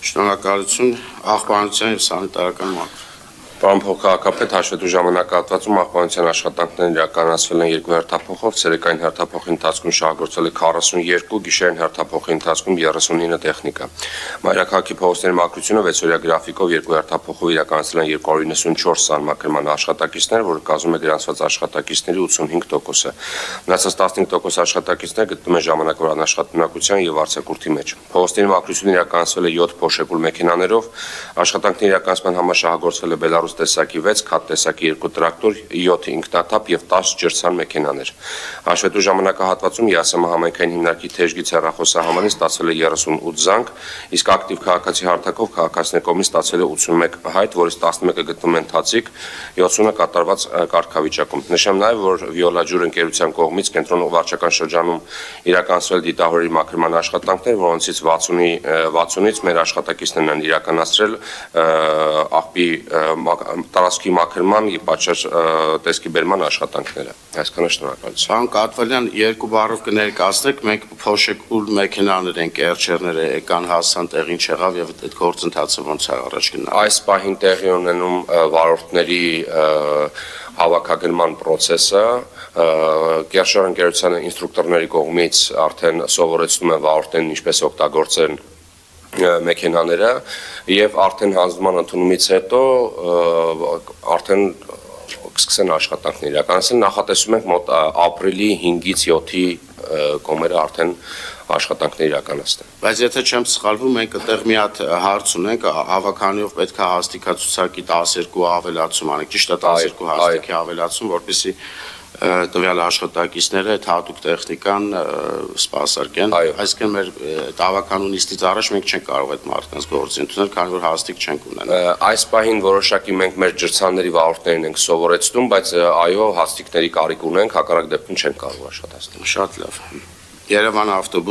Շնորհակալություն աղբանության եւ սանիտարական մակրո։ Պարոն փոխքաղաքապետ, հաշվետու ժամանակահատվածում աղբանության աշխատանքներն իրականացվել են 2 հերթափոխով, ցերեկային հերթափոխի ընթացքում շահագործվել է 42, գիշերային հերթափոխի ընթացքում 39 տեխնիկա։ Մայրաքաղաքի փողոցների մաքրությունը 6-օրյա գրաֆիկով 2 հերթափոխով իրականացել են 294 սահմանման աշխատակիցներ, որը կազմում է գրանցված աշխատակիցների 85%-ը։ Մնացած 15% աշխատակիցներ գտնվում են ժամանակավոր անաշխատունակության եւ արձակուրդի մեջ։ Փողոցների մաքրությունը իրականացվել է 7 փոշեկուլ մեքենաներով, աշխատանքների իրականացման համար շահագործվել է Բելարուս տեսակի 6, քաթ տեսակի 2 տրակտոր, 7 ինքնաթափ եւ 10 ջրցան մեքենաներ։ Հաշվետու ժամանակահատվածում ԵԱՍՄ համայնքային հիմնարկի թեժգից հեռախոսահամարին ստացվել է 38 զանգ, իսկ ակտիվ քաղաքացի հարթակով քաղաքացիների կողմից ստացվել է 81 հայտ, որից 11-ը գտնվում են Թացիկ, 70-ը կատարված կարգավիճակում։ Նշեմ նաեւ, որ Վիոլաջուր ընկերության կողմից կենտրոն վարչական շրջանում իրականացվել դիտահորերի մաքրման աշխատանքներ, որոնցից 60-ից մեր աշխատակիցներն են իրականացրել աղբի տարածքի մաքրման եւ պատշաճ տեսքի բերման աշխատանքները։ Այսքանը շնորհակալություն։ Պարոն Կատվալյան, 2 բառով կներկայացնեք, մենք փոշեկուլ մեքենաներ են, կերչերները եկան, հասան տեղին չեղավ եւ այդ գործընթացը ոնց է առաջ գնալու։ Այս պահին տեղի ունենում վարորդների հավաքագրման process-ը, Կերչեր ընկերության ինստրուկտորների կողմից արդեն սովորեցնում են վարորդներին ինչպես օգտագործեն մեքենաները եւ արդեն հանձնման ընդունումից հետո արդեն կսկսեն աշխատանքներ իրականացնել, նախատեսում ենք մոտ ապրիլի 5-ից 7-ի կողմերը արդեն աշխատանքներ իրականացնել։ Բայց եթե չեմ սխալվում, մենք այդտեղ մի հատ հարց ունենք, հավաքանիով պետք է հաստիկացուցակի 12 ավելացում անենք, ճիշտ է 12 հաստիկի ավելացում, որպեսզի տվյալ աշխատակիցները այդ հատուկ տեխնիկան սպասարկեն, այսինքն մեր հավաքանունիստից առաջ մենք չենք կարող այդ մարդկանց գործի ընդունել, քանի որ հաստիկ չենք ունենա։ Այս պահին որոշակի մենք մեր ջրցանների վարորդներին ենք սովորեցնում, բայց այո, հաստիկների կարիք ունենք, հակառակ դեպքում չենք կարող աշխատացնել։ Շատ լավ։ Երևան ավտոբուս